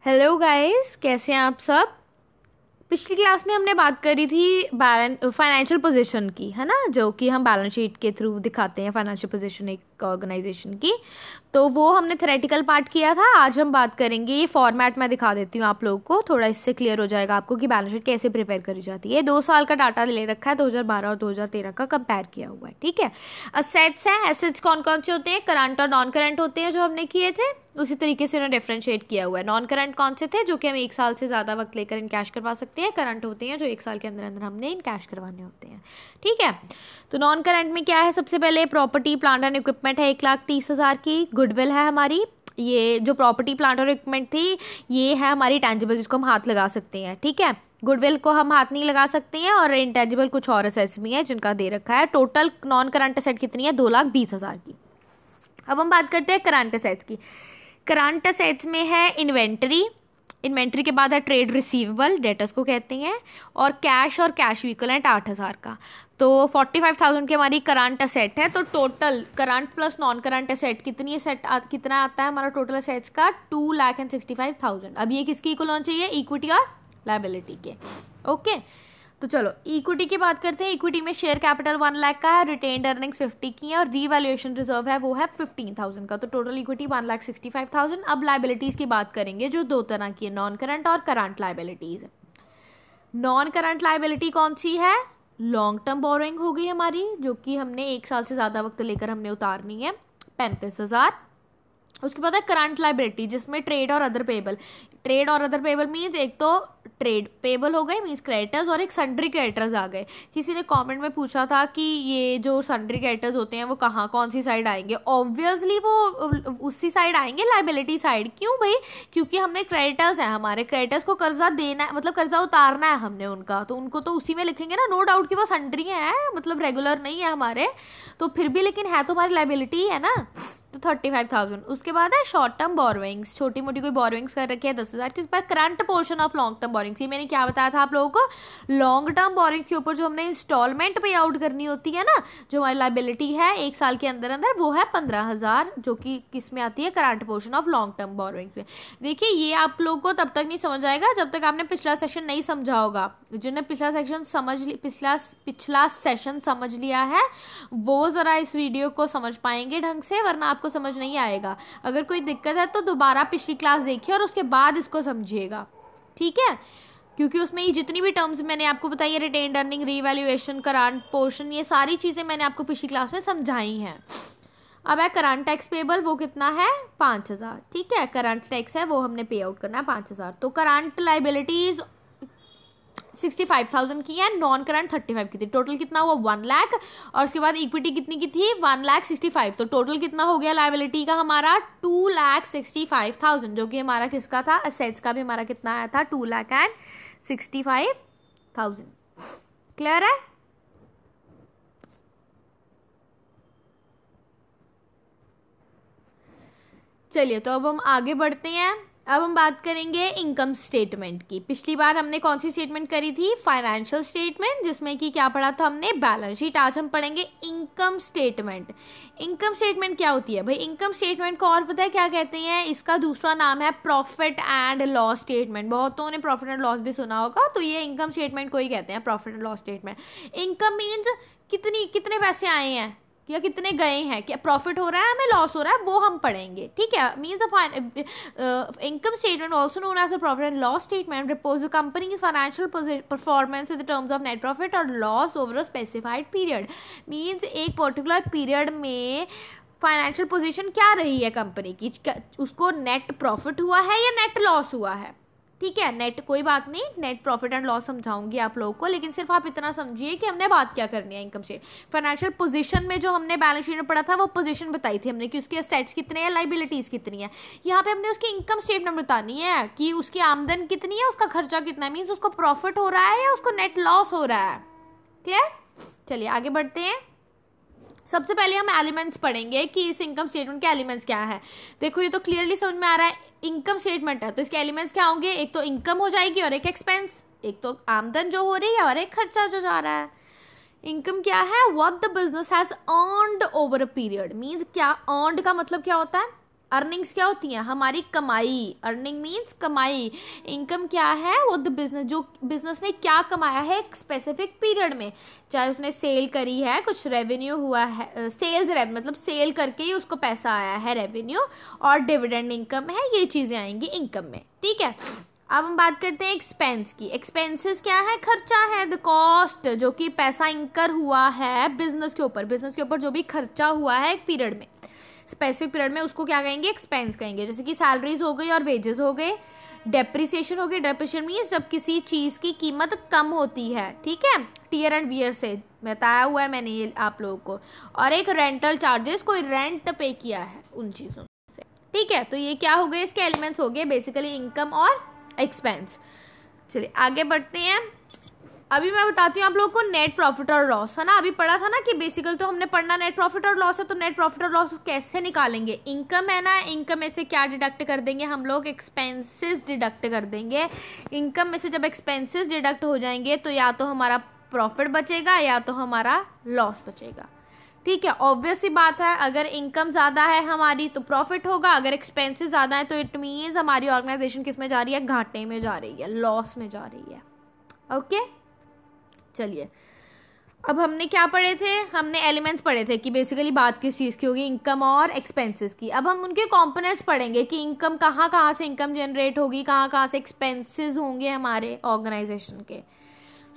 Hello guys, कैसे हैं आप सब। पिछली क्लास में हमने बात करी थी फाइनेंशियल पोजीशन की, है ना, जो कि हम बैलेंस शीट के थ्रू दिखाते हैं फाइनेंशियल पोजीशन एक ऑर्गेनाइजेशन की। तो वो हमने थ्योरेटिकल पार्ट किया था। आज हम बात करेंगे, ये फॉर्मेट मैं दिखा देती हूँ आप लोगों को, थोड़ा इससे क्लियर हो जाएगा आपको कि बैलेंस शीट कैसे प्रिपेयर करी जाती है। 2 साल का डाटा ले रखा है, 2012 और 2013 का कंपेयर किया हुआ है, ठीक है। असेट्स हैं, एसेट्स कौन कौन से होते हैं, करंट और नॉन करंट होते हैं, जो हमने किए थे उसी तरीके से उन्हें डिफरेंशिएट किया हुआ है। नॉन करंट कौन से थे, जो कि हम 1 साल से ज़्यादा वक्त लेकर इन कैश करवा सकते हैं। करंट होते हैं जो 1 साल के अंदर अंदर हमने इन कैश करवाने होते हैं, ठीक है। तो नॉन करंट में क्या है, सबसे पहले प्रॉपर्टी प्लांट एंड इक्विपमेंट है 1,30,000 की। गुडविल है हमारी, ये जो प्रॉपर्टी प्लांट और इक्विपमेंट थी ये है हमारी टेंजिबल, जिसको हम हाथ लगा सकते हैं, ठीक है। गुडविल को हम हाथ नहीं लगा सकते हैं, और इंटेंजिबल कुछ और असेट्स भी हैं जिनका दे रखा है। टोटल नॉन करंट असेट कितनी है, 2,20,000 की। अब हम बात करते हैं करंट असेट्स की। करंट असेट्स में है इन्वेंट्री, इन्वेंट्री के बाद है ट्रेड रिसीवेबल, डेटर्स को कहते हैं, और कैश और कैश इक्विवेलेंट 8,000 का। तो 45,000 की हमारी करंट असेट है। तो total current plus non current asset कितनी कितना आता है हमारा टोटल असेट्स का, 2,65,000। अब ये किसकी इक्वल होना चाहिए, इक्विटी और लायबिलिटी के, ओके। तो चलो इक्विटी की बात करते हैं। इक्विटी में शेयर कैपिटल 1 लाख का है, रिटेन्ड अर्निंग्स 50 की है, और रीवैल्यूएशन रिजर्व है वो है 15,000 का। तो टोटल इक्विटी 1,65,000। अब लाइबिलिटीज की बात करेंगे, जो दो तरह की है, नॉन करंट और current liabilities. Non current liability कौन सी है, लॉन्ग टर्म बोरोइंग हो गई हमारी, जो कि हमने 1 साल से ज़्यादा वक्त लेकर हमने उतारनी है, 35,000। उसके बाद है करंट लाइबिलिटी, जिसमें ट्रेड और अदर पेबल। ट्रेड और अदर पेबल मीन्स एक तो ट्रेड पेबल हो गए मीन्स क्रेडिटर्स, और एक सन्ड्री क्रेडिटर्स आ गए। किसी ने कमेंट में पूछा था कि ये जो सन्ड्री क्रेडिटर्स होते हैं वो कहाँ कौन सी साइड आएंगे। ऑब्वियसली वो उसी साइड आएंगे, लाइबिलिटी साइड। क्यों भाई, क्योंकि हमने क्रेडिटर्स हैं, हमारे क्रेडिटर्स को कर्जा देना है, मतलब कर्जा उतारना है हमने उनका, तो उनको तो उसी में लिखेंगे ना। नो डाउट कि वो सन्ड्री हैं, मतलब रेगुलर नहीं है हमारे, तो फिर भी लेकिन है तो हमारी लाइबिलिटी है ना। तो 35,000। उसके बाद है शॉर्ट टर्म बोरोइंग्स, छोटी मोटी कोई बोरोइंग्स कर रखी है 10,000 की। उसके बाद current portion of long term borrowings, ये मैंने क्या बताया था आप लोगों को, लॉन्ग टर्म बोरोइंग्स के ऊपर जो हमने इंस्टॉलमेंट पे आउट करनी होती है ना, जो हमारी लाइबिलिटी है 1 साल के अंदर अंदर, वो है 15,000, जो कि किस में आती है, current portion of long term borrowings में। देखिए ये आप लोगों को तब तक नहीं समझ आएगा जब तक आपने पिछला सेशन नहीं समझा होगा। जिन्होंने पिछला सेशन समझ लिया है वो जरा इस वीडियो को समझ पाएंगे ढंग से, वरना आपको समझ नहीं आएगा। अगर कोई दिक्कत है तो दोबारा पिछली क्लास देखिए और उसके बाद इसको समझिएगा, ठीक है। क्योंकि उसमें ये जितनी भी टर्म्स मैंने आपको बताई है, retained earning, revaluation, current portion, ये सारी चीजें मैंने आपको पिछली क्लास में समझाई हैं। अब है करंट टैक्स पेबल, वो कितना है, 5,000, ठीक है। करंट टैक्स है वो हमने पे आउट करना है 5,000। तो करंट लाइबिलिटीज 65,000 की है, नॉन करंट 35 की थी। टोटल कितना हुआ, 1 लाख। और उसके बाद इक्विटी कितनी की थी, 1,65,000। तो टोटल कितना हो गया लायबिलिटी का हमारा, 2,65,000, जो कि हमारा किसका था, असेट्स का भी हमारा कितना आया था, 2,65,000। क्लियर है। चलिए तो अब हम आगे बढ़ते हैं। अब हम बात करेंगे इनकम स्टेटमेंट की। पिछली बार हमने कौन सी स्टेटमेंट करी थी, फाइनेंशियल स्टेटमेंट, जिसमें कि क्या पढ़ा था हमने, बैलेंस शीट। आज हम पढ़ेंगे इनकम स्टेटमेंट। इनकम स्टेटमेंट क्या होती है भाई, इनकम स्टेटमेंट को और पता है क्या कहते हैं, इसका दूसरा नाम है प्रॉफिट एंड लॉस स्टेटमेंट। बहुतों ने प्रॉफिट एंड लॉस भी सुना होगा, तो ये इनकम स्टेटमेंट को ही कहते हैं, profit and loss statement. Income means कितने पैसे आए हैं या कितने गए हैं, क्या प्रॉफिट हो रहा है हमें, लॉस हो रहा है, वो हम पढ़ेंगे, ठीक है। Means income statement also known as a profit and loss statement reports the company's financial performance in the terms of net profit और loss over a specified period. Means एक पर्टिकुलर पीरियड में फाइनेंशियल पोजीशन क्या रही है company की, उसको net profit हुआ है या नेट लॉस हुआ है, ठीक है। नेट कोई बात नहीं, नेट प्रॉफिट एंड लॉस समझाऊंगी आप लोगों को, लेकिन सिर्फ आप इतना समझिए कि हमने बात क्या करनी है। इनकम स्टेट फाइनेंशियल पोजीशन में जो हमने बैलेंस शीट में पढ़ा था वो पोजीशन बताई थी हमने कि उसके असेट्स कितने हैं, लाइबिलिटीज कितनी है। यहाँ पे हमने उसकी इनकम स्टेटमेंट बतानी है कि उसकी आमदन कितनी है, उसका खर्चा कितना है, मीन्स उसको प्रॉफिट हो रहा है या उसको नेट लॉस हो रहा है। क्लियर। चलिए आगे बढ़ते हैं। सबसे पहले हम एलिमेंट्स पढ़ेंगे कि इस इनकम स्टेटमेंट के एलिमेंट्स क्या है। देखो ये तो क्लियरली समझ में आ रहा है, इनकम स्टेटमेंट है तो इसके एलिमेंट्स क्या होंगे, एक तो इनकम हो जाएगी और एक एक्सपेंस, एक तो आमदन जो हो रही है और एक खर्चा जो जा रहा है। इनकम क्या है, what the business has earned over a period, means क्या, अर्नड का मतलब क्या होता है, अर्निंग्स क्या होती हैं? हमारी कमाई। अर्निंग मीन्स कमाई। इनकम क्या है? वो द बिजनेस, जो बिजनेस ने क्या कमाया है एक स्पेसिफिक पीरियड में, चाहे उसने सेल करी है, कुछ रेवेन्यू हुआ है, सेल्स मतलब सेल करके ही उसको पैसा आया है, रेवेन्यू, और डिविडेंड इनकम है, ये चीज़ें आएंगी इनकम में। ठीक है, अब हम बात करते हैं एक्सपेंस की। एक्सपेंसेस क्या है? खर्चा है, द कॉस्ट, जो कि पैसा इंकर हुआ है बिजनेस के ऊपर। बिजनेस के ऊपर जो भी खर्चा हुआ है एक पीरियड में, स्पेसिफिक पीरियड में, उसको क्या कहेंगे? एक्सपेंस कहेंगे। जैसे कि सैलरीज हो गई और वेजेस हो गए। डेप्रिसिएशन हो गई। डेप्रिसिएशन मीन्स जब किसी चीज़ की कीमत कम होती है, ठीक है, टीयर एंड वियर से, बताया हुआ है मैंने ये आप लोगों को। और एक रेंटल चार्जेस, कोई रेंट पे किया है उन चीज़ों से। ठीक है, तो ये क्या हो गए? इसके एलिमेंट्स हो गए बेसिकली इनकम और एक्सपेंस। चलिए आगे बढ़ते हैं। अभी मैं बताती हूँ आप लोगों को नेट प्रॉफिट और लॉस, है ना। अभी पढ़ा था ना कि बेसिकली तो हमने पढ़ना नेट प्रॉफिट और लॉस है, तो नेट प्रॉफिट और लॉस कैसे निकालेंगे? इनकम है ना, इनकम में से क्या डिडक्ट कर देंगे हम लोग? एक्सपेंसेस डिडक्ट कर देंगे। इनकम में से जब एक्सपेंसेस डिडक्ट हो जाएंगे तो या तो हमारा प्रॉफिट बचेगा या तो हमारा लॉस बचेगा। ठीक है, ऑब्वियस सी बात है, अगर इनकम ज़्यादा है हमारी तो प्रॉफिट होगा, अगर एक्सपेंसेस ज़्यादा है तो इट मीन्स हमारी ऑर्गेनाइजेशन किस में जा रही है? घाटे में जा रही है, लॉस में जा रही है। ओके, चलिए अब हमने क्या पढ़े थे? हमने एलिमेंट्स पढ़े थे कि बेसिकली बात किस चीज़ की होगी? इनकम और एक्सपेंसेस की। अब हम उनके कंपोनेंट्स पढ़ेंगे कि इनकम कहाँ से इनकम जनरेट होगी, कहाँ से एक्सपेंसेस होंगे हमारे ऑर्गेनाइजेशन के।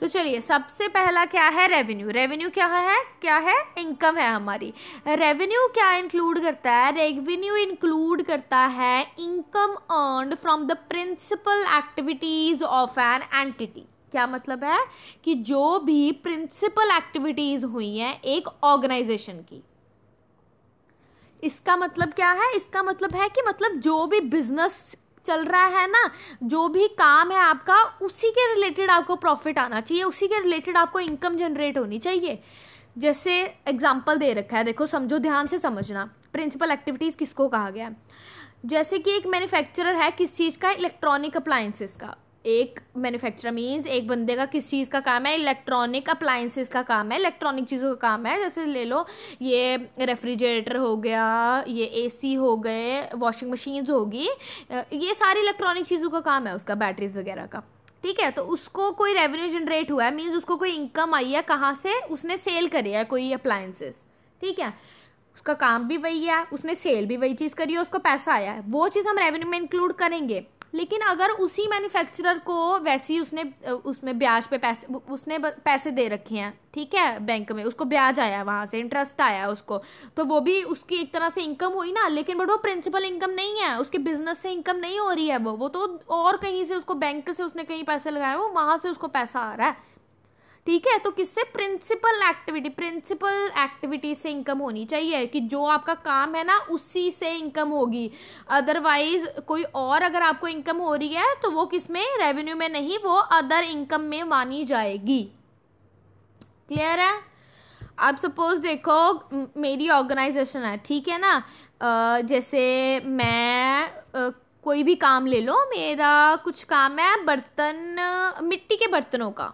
तो चलिए, सबसे पहला क्या है? रेवेन्यू। रेवेन्यू क्या है? क्या है? इनकम है हमारी। रेवेन्यू क्या इंक्लूड करता है? रेवेन्यू इंक्लूड करता है income earned from the principal activities of an entity. क्या मतलब है? कि जो भी प्रिंसिपल एक्टिविटीज हुई हैं एक ऑर्गेनाइजेशन की, इसका मतलब क्या है? इसका मतलब है कि मतलब जो भी बिजनेस चल रहा है ना, जो भी काम है आपका, उसी के रिलेटेड आपको प्रॉफिट आना चाहिए, उसी के रिलेटेड आपको इनकम जनरेट होनी चाहिए। जैसे एग्जांपल दे रखा है, देखो समझो, ध्यान से समझना। प्रिंसिपल एक्टिविटीज किसको कहा गया? जैसे कि एक मैन्युफैक्चरर है किस चीज़ का? इलेक्ट्रॉनिक अप्लायंसेस का। एक मैन्युफैक्चरर मीन्स एक बंदे का किस चीज़ का काम है? इलेक्ट्रॉनिक अप्लायंसेस का काम है, इलेक्ट्रॉनिक चीज़ों का काम है। जैसे ले लो, ये रेफ्रिजरेटर हो गया, ये एसी हो गए, वॉशिंग मशीन्स होगी, ये सारी इलेक्ट्रॉनिक चीज़ों का काम है उसका, बैटरीज वगैरह का। ठीक है, तो उसको कोई रेवेन्यू जनरेट हुआ है, मीन्स उसको कोई इनकम आई है, कहाँ से? उसने सेल करी है कोई अप्लायंसेस। ठीक है, उसका काम भी वही है, उसने सेल भी वही चीज़ करी है, उसको पैसा आया है, वो चीज़ हम रेवेन्यू में इंक्लूड करेंगे। लेकिन अगर उसी मैन्युफैक्चरर को वैसे ही उसमें ब्याज पे उसने पैसे दे रखे हैं, ठीक है, बैंक में, उसको ब्याज आया, वहाँ से इंटरेस्ट आया उसको, तो वो भी उसकी एक तरह से इनकम हुई ना। लेकिन बट वो प्रिंसिपल इनकम नहीं है, उसके बिजनेस से इनकम नहीं हो रही है, वो तो और कहीं से, उसको बैंक से उसने कहीं पैसे लगाए, वो वहाँ से उसको पैसा आ रहा है। ठीक है, तो किससे? प्रिंसिपल एक्टिविटी से इनकम होनी चाहिए, कि जो आपका काम है ना उसी से इनकम होगी। अदरवाइज कोई और अगर आपको इनकम हो रही है तो वो किस में? रेवेन्यू में नहीं, वो अदर इनकम में मानी जाएगी। क्लियर है? अब सपोज देखो, मेरी ऑर्गेनाइजेशन है, ठीक है ना, जैसे मैं कोई भी काम ले लो, मेरा कुछ काम है बर्तन, मिट्टी के बर्तनों का।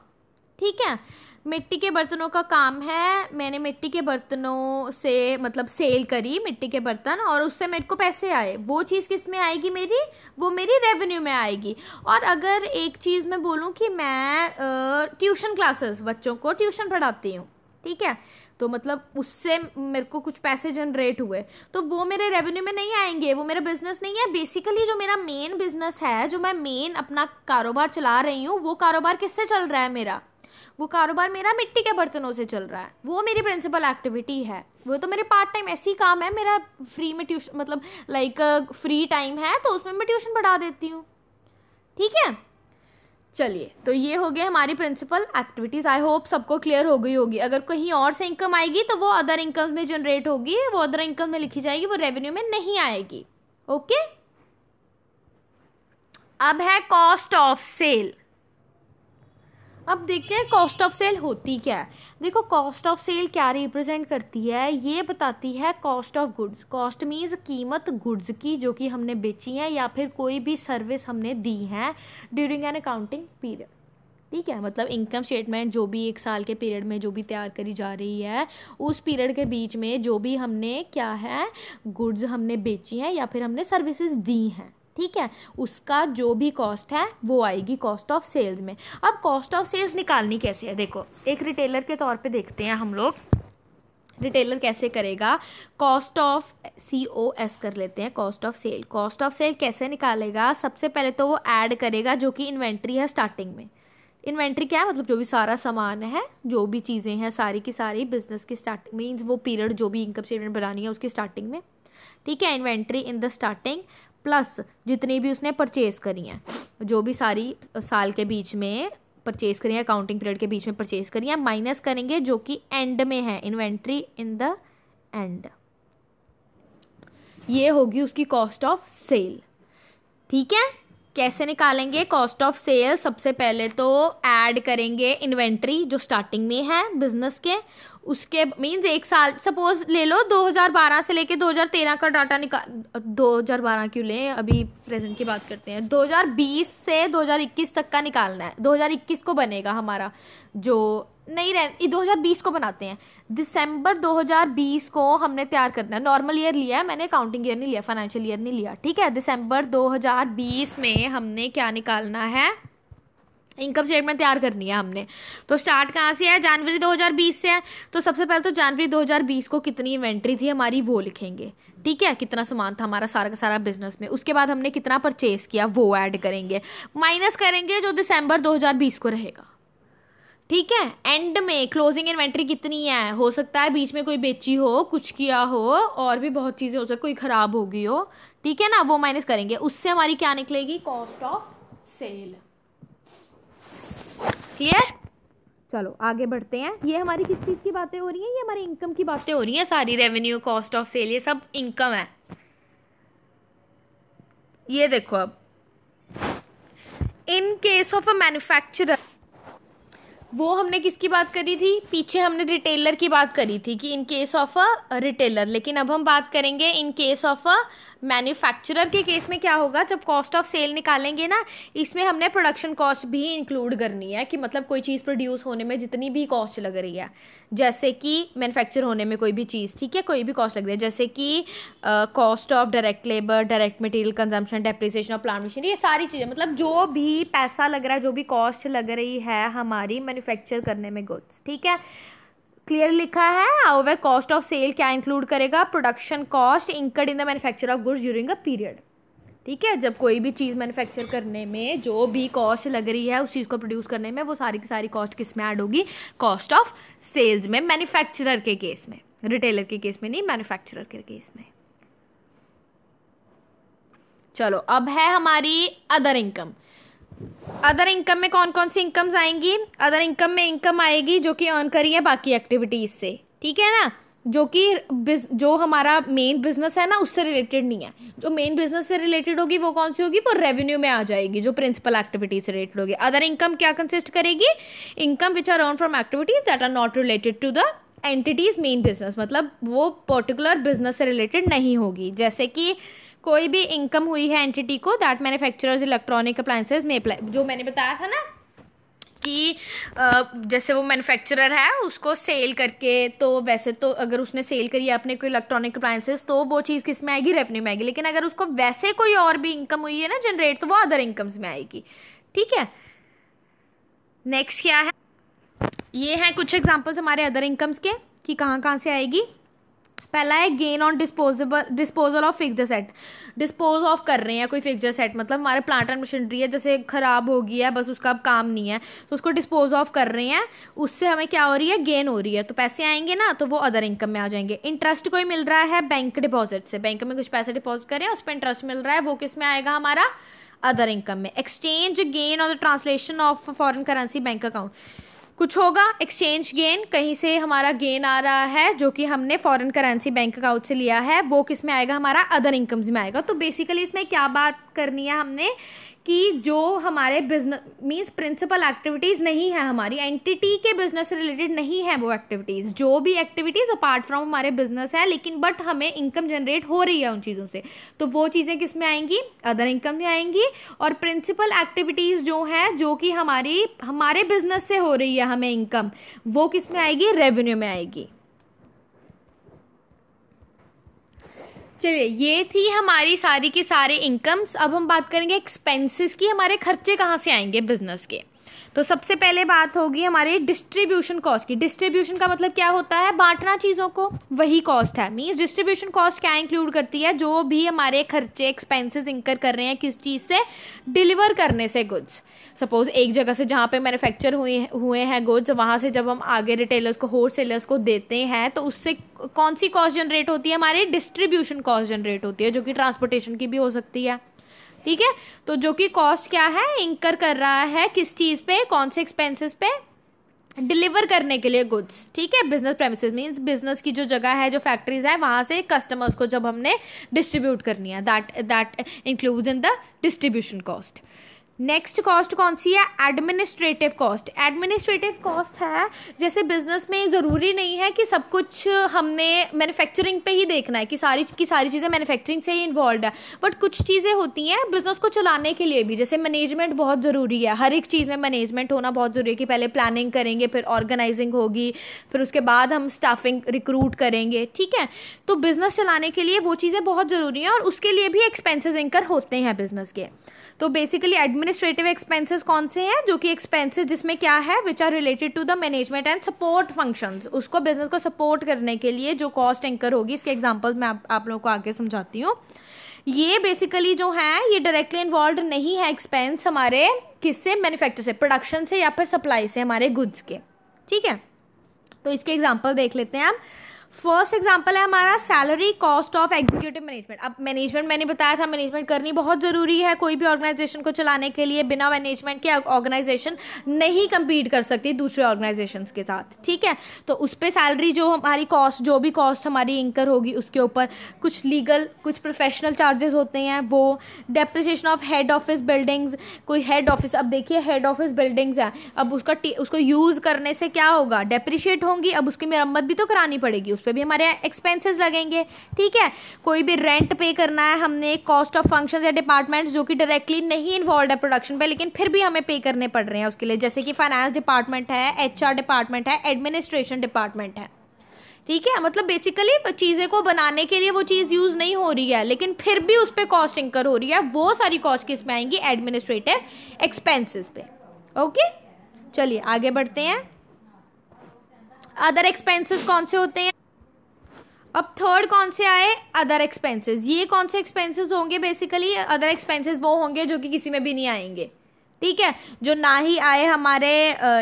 ठीक है, मिट्टी के बर्तनों का काम है, मैंने मिट्टी के बर्तनों से मतलब सेल करी मिट्टी के बर्तन, और उससे मेरे को पैसे आए, वो चीज़ किस में आएगी मेरी? वो मेरी रेवेन्यू में आएगी। और अगर एक चीज़ मैं बोलूँ कि मैं ट्यूशन क्लासेस, बच्चों को ट्यूशन पढ़ाती हूँ, ठीक है, तो मतलब उससे मेरे को कुछ पैसे जनरेट हुए, तो वो मेरे रेवेन्यू में नहीं आएंगे, वो मेरा बिजनेस नहीं है। बेसिकली जो मेरा मेन बिजनेस है, जो मैं मेन अपना कारोबार चला रही हूँ, वो कारोबार किससे चल रहा है मेरा? वो कारोबार मेरा मिट्टी के बर्तनों से चल रहा है, वो मेरी प्रिंसिपल एक्टिविटी है, वो तो मेरे पार्ट टाइम ऐसी काम है मेरा, फ्री में ट्यूशन, मतलब लाइक फ्री टाइम है तो उसमें मैं ट्यूशन पढ़ा देती हूँ। ठीक है, चलिए, तो ये हो गया हमारी प्रिंसिपल एक्टिविटीज। आई होप सबको क्लियर हो गई होगी। अगर कहीं और से इनकम आएगी तो वो अदर इनकम में जनरेट होगी, वो अदर इनकम में लिखी जाएगी, वो रेवेन्यू में नहीं आएगी। ओके, अब है कॉस्ट ऑफ सेल। अब देखते हैं कॉस्ट ऑफ सेल होती क्या है। देखो, कॉस्ट ऑफ सेल क्या रिप्रेजेंट करती है? ये बताती है cost of goods. Cost means कीमत गुड्स की, जो कि हमने बेची है या फिर कोई भी सर्विस हमने दी है ड्यूरिंग एन अकाउंटिंग पीरियड। ठीक है, मतलब इनकम स्टेटमेंट जो भी एक साल के पीरियड में जो भी तैयार करी जा रही है, उस पीरियड के बीच में जो भी हमने क्या है गुड्स हमने बेची हैं या फिर हमने सर्विसेज दी हैं, ठीक है, उसका जो भी कॉस्ट है वो आएगी कॉस्ट ऑफ सेल्स में। अब कॉस्ट ऑफ सेल्स निकालनी कैसे है, देखो एक रिटेलर के तौर पे देखते हैं हम लोग रिटेलर कैसे करेगा। कॉस्ट ऑफ COS कर लेते हैं, cost of sale. Cost of sale कैसे निकालेगा, सबसे पहले तो वो ऐड करेगा जो कि इन्वेंट्री है स्टार्टिंग में। इन्वेंट्री क्या है, मतलब जो भी सारा सामान है, जो भी चीज़ें हैं सारी की सारी बिजनेस की स्टार्टिंग मीन्स वो पीरियड जो भी इनकम स्टेटमेंट बनानी है उसकी स्टार्टिंग में, ठीक है, inventory in the starting plus जितनी भी उसने परचेज करी हैं, जो भी सारी साल के बीच में परचेज करी है, अकाउंटिंग पीरियड के बीच में परचेज करी है, माइनस करेंगे जो कि एंड में है, इन्वेंट्री इन द एंड, ये होगी उसकी कॉस्ट ऑफ सेल। ठीक है, कैसे निकालेंगे कॉस्ट ऑफ सेल, सबसे पहले तो ऐड करेंगे इन्वेंट्री जो स्टार्टिंग में है बिजनेस के, उसके मीन्स एक साल सपोज ले लो 2012 से लेके 2013 का डाटा निकाल, 2012 क्यों लें, अभी प्रेजेंट की बात करते हैं, 2020 से 2021 तक का निकालना है। 2021 को बनेगा हमारा जो नहीं रह 2020 को बनाते हैं, दिसंबर 2020 को हमने तैयार करना है। नॉर्मल ईयर लिया है मैंने, अकाउंटिंग ईयर नहीं लिया, फाइनेंशियल ईयर नहीं लिया, ठीक है। दिसंबर 2020 में हमने क्या निकालना है, इनकम स्टेटमेंट तैयार करनी है हमने। तो स्टार्ट कहाँ से है, जनवरी 2020 से है। तो सबसे पहले तो जनवरी 2020 को कितनी इन्वेंट्री थी हमारी वो लिखेंगे, ठीक है, कितना सामान था हमारा सारा का सारा बिजनेस में। उसके बाद हमने कितना परचेज किया वो ऐड करेंगे, माइनस करेंगे जो दिसंबर 2020 को रहेगा, ठीक है। एंड में क्लोजिंग इन्वेंट्री कितनी है, हो सकता है बीच में कोई बेची हो, कुछ किया हो, और भी बहुत चीज़ें हो सकती, कोई ख़राब हो गई हो, ठीक है ना, वो माइनस करेंगे। उससे हमारी क्या निकलेगी, कॉस्ट ऑफ सेल। क्लियर, चलो आगे बढ़ते हैं। ये हमारी किस चीज़ की बातें हो रही हैं, ये हमारी इनकम की बातें हो रही हैं सारी, रेवेन्यू, कॉस्ट ऑफ सेल, ये सब इनकम है। ये देखो अब in case of a manufacturer, वो हमने किसकी बात करी थी, पीछे हमने रिटेलर की बात करी थी कि in case of a retailer, लेकिन अब हम बात करेंगे in case of a manufacturer के केस में क्या होगा। जब कॉस्ट ऑफ सेल निकालेंगे ना, इसमें हमने प्रोडक्शन कॉस्ट भी इंक्लूड करनी है, कि मतलब कोई चीज़ प्रोड्यूस होने में जितनी भी कॉस्ट लग रही है, जैसे कि मैन्युफैक्चर होने में कोई भी चीज़, ठीक है, कोई भी कॉस्ट लग रही है, जैसे कि cost of direct labour, direct material consumption, depreciation of plant machinery, ये सारी चीज़ें, मतलब जो भी पैसा लग रहा है, जो भी कॉस्ट लग रही है हमारी मैन्युफैक्चर करने में गुड्स, ठीक है, क्लियर लिखा है। हाउएवर कॉस्ट ऑफ सेल क्या इंक्लूड करेगा, production cost incurred in the manufacture of goods during a period, ठीक है। जब कोई भी चीज़ मैन्युफैक्चर करने में जो भी कॉस्ट लग रही है उस चीज़ को प्रोड्यूस करने में, वो सारी की सारी कॉस्ट किस में ऐड होगी, कॉस्ट ऑफ सेल्स में, मैन्युफैक्चरर के केस में, रिटेलर के केस में नहीं, मैन्युफैक्चरर के केस में। चलो अब है हमारी अदर इनकम। अदर इनकम में कौन कौन सी इनकम्स आएंगी, अदर इनकम में इनकम आएगी जो कि अर्न करी है बाकी एक्टिविटीज से, ठीक है ना, जो कि जो हमारा मेन बिजनेस है ना उससे रिलेटेड नहीं है। जो मेन बिजनेस से रिलेटेड होगी वो कौन सी होगी, वो रेवेन्यू में आ जाएगी, जो प्रिंसिपल एक्टिविटीज से रिलेटेड होगी। अदर इनकम क्या कंसिस्ट करेगी, income which are earn from activities that are not related to the entity's main business, मतलब वो पर्टिकुलर बिजनेस से रिलेटेड नहीं होगी। जैसे कि कोई भी इनकम हुई है एंटिटी को, दैट मैन्युफैक्चरर्स इलेक्ट्रॉनिक अप्लायंसेज में अप्लाई, जो मैंने बताया था ना कि जैसे वो मैन्युफैक्चरर है उसको सेल करके, तो वैसे तो अगर उसने सेल करी है अपने कोई इलेक्ट्रॉनिक अप्लायंसेज तो वो चीज़ किस में आएगी, रेवेन्यू में आएगी। लेकिन अगर उसको वैसे कोई और भी इनकम हुई है ना जनरेट, तो वो अदर इनकम्स में आएगी, ठीक है। नेक्स्ट क्या है, ये हैं कुछ एग्जाम्पल्स हमारे अदर इनकम्स के कि कहाँ कहाँ से आएगी। पहला है gain on disposal of fixed asset, dispose of कर रहे हैं कोई फिक्स्ड एसेट, मतलब हमारे प्लांट एंड मशीनरी है, जैसे ख़राब हो गई है बस उसका अब काम नहीं है तो उसको डिस्पोज ऑफ कर रहे हैं, उससे हमें क्या हो रही है, गेन हो रही है, तो पैसे आएंगे ना, तो वो अदर इनकम में आ जाएंगे। इंटरेस्ट कोई मिल रहा है बैंक डिपॉजिट से, बैंक में कुछ पैसे डिपॉजिट करें उस पर इंटरेस्ट मिल रहा है, वो किस में आएगा, हमारा अदर इनकम में। Exchange gain on the translation of foreign currency bank account, कुछ होगा एक्सचेंज गेन, कहीं से हमारा गेन आ रहा है जो कि हमने फॉरेन करेंसी बैंक अकाउंट से लिया है, वो किस में आएगा, हमारा अदर इनकम्स में आएगा। तो बेसिकली इसमें क्या बात करनी है हमने कि जो हमारे बिजनेस मीन्स प्रिंसिपल एक्टिविटीज़ नहीं है, हमारी एंटिटी के बिजनेस से रिलेटेड नहीं है वो एक्टिविटीज़, जो भी एक्टिविटीज़ अपार्ट फ्रॉम हमारे बिजनेस है लेकिन बट हमें इनकम जनरेट हो रही है उन चीज़ों से, तो वो चीज़ें किस में आएंगी, अदर इनकम में आएंगी। और प्रिंसिपल एक्टिविटीज़ जो है जो कि हमारे बिजनेस से हो रही है हमें इनकम, वो किस में आएगी, रेवेन्यू में आएगी। चलिए ये थी हमारी सारी की सारे इनकम्स। अब हम बात करेंगे एक्सपेंसेस की, हमारे खर्चे कहाँ से आएंगे बिजनेस के। तो सबसे पहले बात होगी हमारे डिस्ट्रीब्यूशन कॉस्ट की। डिस्ट्रीब्यूशन का मतलब क्या होता है, बांटना चीज़ों को, वही कॉस्ट है। मीन्स डिस्ट्रीब्यूशन कॉस्ट क्या इंक्लूड करती है, जो भी हमारे खर्चे एक्सपेंसेस इंकर कर रहे हैं किस चीज़ से, डिलीवर करने से गुड्स। सपोज एक जगह से जहाँ पे मैन्युफैक्चर हुए हैं गुड्स, वहाँ से जब हम आगे रिटेलर्स को, होल सेलर्स को देते हैं तो उससे कौन सी कॉस्ट जनरेट होती है, हमारी डिस्ट्रीब्यूशन कॉस्ट जनरेट होती है, जो कि ट्रांसपोर्टेशन की भी हो सकती है। ठीक है, तो जो कि कॉस्ट क्या है, इंकर कर रहा है किस चीज़ पे, कौन से एक्सपेंसेस पे, डिलीवर करने के लिए गुड्स। ठीक है, बिजनेस प्रेमिसेस मींस बिजनेस की जो जगह है, जो फैक्ट्रीज है, वहां से कस्टमर्स को जब हमने डिस्ट्रीब्यूट करनी है, that includes in the distribution cost. Next cost कौन सी है, एडमिनिस्ट्रेटिव कॉस्ट। एडमिनिस्ट्रेटिव कॉस्ट है, जैसे बिजनेस में ज़रूरी नहीं है कि सब कुछ हमने मैन्युफैक्चरिंग पे ही देखना है कि सारी चीज़ें मैन्युफैक्चरिंग से ही इन्वॉल्व है, बट कुछ चीज़ें होती हैं बिजनेस को चलाने के लिए भी, जैसे मैनेजमेंट बहुत ज़रूरी है। हर एक चीज़ में मैनेजमेंट होना बहुत ज़रूरी है कि पहले प्लानिंग करेंगे, फिर ऑर्गेनाइजिंग होगी, फिर उसके बाद हम स्टाफिंग रिक्रूट करेंगे। ठीक है, तो बिजनेस चलाने के लिए वो चीज़ें बहुत ज़रूरी हैं और उसके लिए भी एक्सपेंसेस इंकर होते हैं बिजनेस के। तो बेसिकली एडमिनिस्ट्रेटिव एक्सपेंसेस कौन से हैं, जो कि एक्सपेंसेस जिसमें क्या है, which are related to the management and support functions. उसको बिजनेस को सपोर्ट करने के लिए जो कॉस्ट इंकर होगी, इसके एग्जांपल्स मैं आप लोगों को आगे समझाती हूँ। ये बेसिकली जो है ये डायरेक्टली इन्वॉल्व नहीं है एक्सपेंस हमारे किससे, मैन्युफैक्चर से, प्रोडक्शन से या फिर सप्लाई से हमारे गुड्स के। ठीक है, तो इसके एग्जाम्पल देख लेते हैं हम। फर्स्ट एग्जाम्पल है हमारा salary cost of executive management. अब मैनेजमेंट मैंने बताया था, मैनेजमेंट करनी बहुत ज़रूरी है कोई भी ऑर्गेनाइजेशन को चलाने के लिए। बिना मैनेजमेंट के ऑर्गेनाइजेशन नहीं compete कर सकती दूसरे ऑर्गेनाइजेशंस के साथ। ठीक है, तो उस पर सैलरी जो हमारी कॉस्ट, जो भी कॉस्ट हमारी इंकर होगी, उसके ऊपर कुछ लीगल, कुछ प्रोफेशनल चार्जेस होते हैं, वो depreciation of head office buildings. कोई हेड ऑफिस, अब देखिए हेड ऑफिस बिल्डिंग्स है, अब उसको यूज़ करने से क्या होगा, डेप्रिशिएट होंगी, अब उसकी मरम्मत भी तो करानी पड़ेगी, पे भी हमारे एक्सपेंसेस लगेंगे। ठीक है, कोई भी रेंट पे करना है हमने, कॉस्ट ऑफ फंक्शंस या डिपार्टमेंट्स जो कि डायरेक्टली नहीं इन्वॉल्व है प्रोडक्शन पे, लेकिन फिर भी हमें पे करने पड़ रहे हैं उसके लिए, जैसे कि फाइनेंस डिपार्टमेंट है, HR डिपार्टमेंट है, एडमिनिस्ट्रेशन डिपार्टमेंट है। ठीक है, मतलब बेसिकली चीज़ें को बनाने के लिए वो चीज़ यूज़ नहीं हो रही है, लेकिन फिर भी उस पर कॉस्ट इंकर हो रही है, वो सारी कॉस्ट किस में आएंगी, एडमिनिस्ट्रेटिव एक्सपेंसेस पे। ओके, चलिए आगे बढ़ते हैं। अदर एक्सपेंसेस कौन से होते हैं, अब थर्ड कौन से आए, अदर एक्सपेंसेस। ये कौन से एक्सपेंसेस होंगे, बेसिकली अदर एक्सपेंसेस वो होंगे जो कि किसी में भी नहीं आएंगे। ठीक है, जो ना ही आए हमारे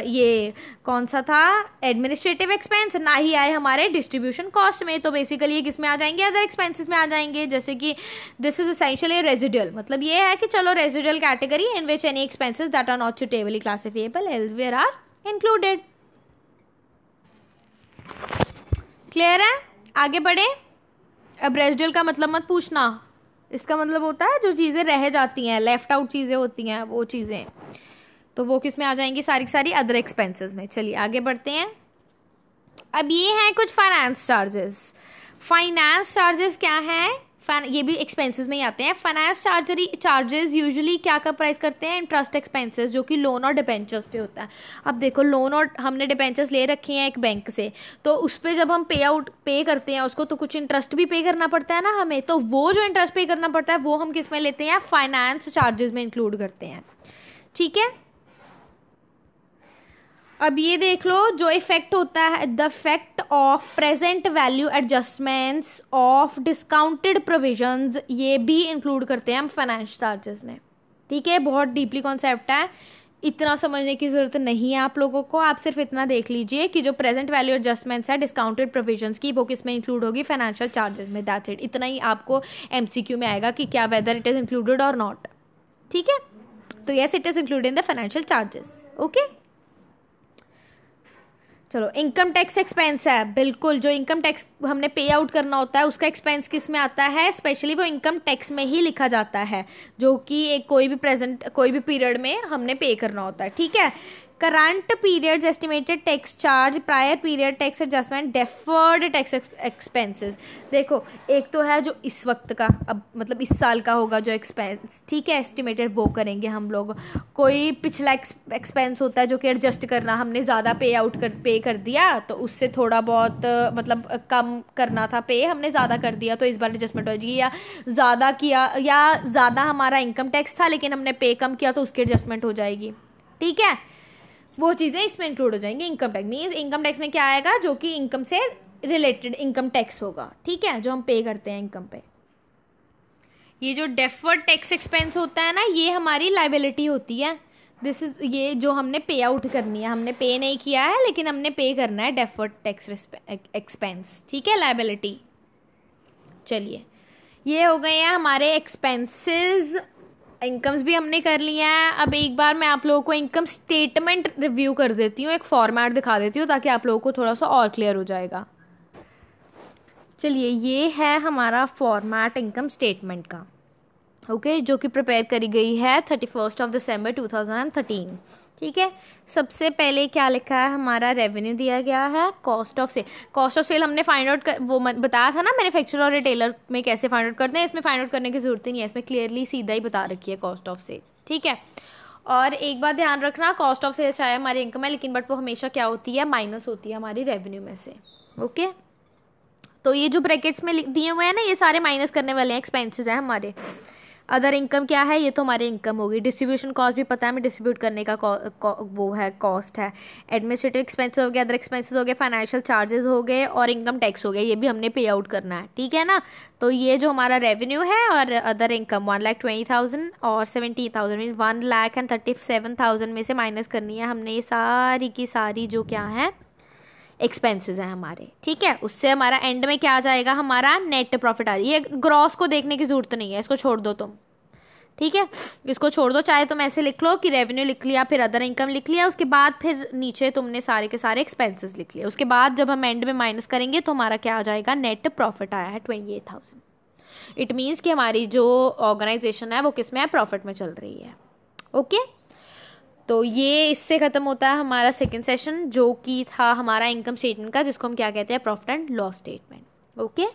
ये कौन सा था, एडमिनिस्ट्रेटिव एक्सपेंस, ना ही आए हमारे डिस्ट्रीब्यूशन कॉस्ट में, तो बेसिकली ये किस में आ जाएंगे, अदर एक्सपेंसेस में आ जाएंगे। जैसे कि दिस इज एसेंशियली रेजिडुअल, मतलब ये है कि चलो residual category in which any expenses that are not suitably classifiable elsewhere are included. Clear है, आगे बढ़े। अब रेजिडुअल का मतलब मत पूछना, इसका मतलब होता है जो चीज़ें रह जाती हैं, लेफ्ट आउट चीज़ें होती हैं, वो चीज़ें, तो वो किस में आ जाएंगी, सारी की सारी अदर एक्सपेंसेस में। चलिए आगे बढ़ते हैं। अब ये हैं कुछ फाइनेंस चार्जेस। फाइनेंस चार्जेस क्या हैं, ये भी एक्सपेंसेस में ही आते हैं। फाइनेंस चार्जेस यूजुअली क्या प्राइस करते हैं, इंटरेस्ट एक्सपेंसेस, जो कि लोन और डिबेंचर्स पे होता है। अब देखो लोन और हमने डिबेंचर्स ले रखे हैं एक बैंक से, तो उस पर जब हम पे करते हैं उसको, तो कुछ इंटरेस्ट भी पे करना पड़ता है ना हमें, तो वो जो इंटरेस्ट पे करना पड़ता है वो हम किस में लेते हैं, फाइनेंस चार्जेस में इंक्लूड करते हैं। ठीक है, अब ये देख लो जो इफेक्ट होता है, the effect of present value adjustments of discounted provisions, ये भी इंक्लूड करते हैं हम फाइनेंस चार्जेस में। ठीक है, बहुत डीपली कॉन्सेप्ट है, इतना समझने की जरूरत नहीं है आप लोगों को, आप सिर्फ इतना देख लीजिए कि जो प्रेजेंट वैल्यू एडजस्टमेंट्स है डिस्काउंटेड प्रोविजंस की, वो किस में इंक्लूड होगी, फाइनेंशियल चार्जेस में। दैट्स इट, इतना ही आपको MCQ में आएगा कि क्या वेदर इट इज इंक्लूडेड और नॉट। ठीक है, तो yes it is included in the financial charges. Okay, चलो, इनकम टैक्स एक्सपेंस है, बिल्कुल जो इनकम टैक्स हमने पे आउट करना होता है उसका एक्सपेंस किस में आता है, स्पेशली वो इनकम टैक्स में ही लिखा जाता है, जो कि एक कोई भी पीरियड में हमने पे करना होता है, ठीक है। Current periods estimated tax charge, prior period tax adjustment, deferred tax expenses. देखो, एक तो है जो इस वक्त का, अब मतलब इस साल का होगा जो एक्सपेंस, ठीक है, एस्टिमेटेड वो करेंगे हम लोग। कोई पिछला एक्सपेंस होता है जो कि एडजस्ट करना, हमने ज़्यादा पे कर दिया तो उससे थोड़ा बहुत मतलब कम करना था पे, हमने ज़्यादा कर दिया तो इस बार एडजस्टमेंट हो जाएगी, या ज़्यादा किया या ज़्यादा हमारा इनकम टैक्स था लेकिन हमने पे कम किया तो उसकी एडजस्टमेंट हो जाएगी, ठीक है। वो चीज़ें इसमें इंक्लूड हो जाएंगी। Income tax means income tax में क्या आएगा, जो कि इनकम से रिलेटेड इनकम टैक्स होगा, ठीक है, जो हम पे करते हैं इनकम पे। ये जो डेफर्ड टैक्स एक्सपेंस होता है ना, ये हमारी लाइबिलिटी होती है। दिस इज, ये जो हमने पे आउट करनी है, हमने पे नहीं किया है लेकिन हमने पे करना है, डेफर्ड टैक्स एक्सपेंस, ठीक है, लाइबिलिटी। चलिए, ये हो गए हैं हमारे एक्सपेंसेस। इनकम्स भी हमने कर लिया है। अब एक बार मैं आप लोगों को इनकम स्टेटमेंट रिव्यू कर देती हूँ, एक फॉर्मेट दिखा देती हूँ ताकि आप लोगों को थोड़ा सा और क्लियर हो जाएगा। चलिए, ये है हमारा फॉर्मेट इनकम स्टेटमेंट का, ओके, जो कि प्रिपेयर करी गई है 31 December 2013, ठीक है। सबसे पहले क्या लिखा है, हमारा रेवेन्यू दिया गया है, cost of sale. Cost of sale हमने फाइंड आउट वो बताया था ना, मैन्युफैक्चरर और रिटेलर में कैसे फाइंड आउट करते हैं, इसमें फाइंड आउट करने की जरूरत ही नहीं है, इसमें क्लियरली सीधा ही बता रखी है कॉस्ट ऑफ सेल, ठीक है। और एक बात ध्यान रखना, कॉस्ट ऑफ सेल चाहे हमारी इनकम है लेकिन बट वो हमेशा क्या होती है, माइनस होती है हमारी रेवेन्यू में से, ओके। तो ये जो ब्रैकेट्स में दिए हुए हैं ना, ये सारे माइनस करने वाले हैं, एक्सपेंसेस हैं हमारे। अदर इनकम क्या है, ये तो हमारी इनकम होगी। डिस्ट्रीब्यूशन कॉस्ट भी पता है हमें, डिस्ट्रीब्यूट करने का वो है, कॉस्ट है। एडमिनिस्ट्रेटिव एक्सपेंसेस हो गए, अदर एक्सपेंसेस हो गए, फाइनेंशियल चार्जेस हो गए और इनकम टैक्स हो गया, ये भी हमने पे आउट करना है, ठीक है ना। तो ये जो हमारा रेवेन्यू है और अदर इनकम 1,20,000 और 70,000 मीन 1,37,000 में से माइनस करनी है हमने ये सारी की सारी जो क्या है एक्सपेंसेस हैं हमारे, ठीक है। उससे हमारा एंड में क्या आ जाएगा, हमारा नेट प्रॉफिट आ जाएगा। ये ग्रॉस को देखने की जरूरत नहीं है, इसको छोड़ दो तुम, ठीक है, इसको छोड़ दो। चाहे तुम ऐसे लिख लो कि रेवेन्यू लिख लिया, फिर अदर इनकम लिख लिया, उसके बाद फिर नीचे तुमने सारे के सारे एक्सपेंसेस लिख लिए, उसके बाद जब हम एंड में माइनस करेंगे तो हमारा क्या आ जाएगा, नेट प्रॉफिट आया है 28,000। इट मीन्स कि हमारी जो ऑर्गेनाइजेशन है वो किस में है, प्रॉफिट में चल रही है, ओके। तो ये इससे ख़त्म होता है हमारा सेकंड सेशन, जो कि था हमारा इनकम स्टेटमेंट का, जिसको हम क्या कहते हैं, profit and loss statement, okay.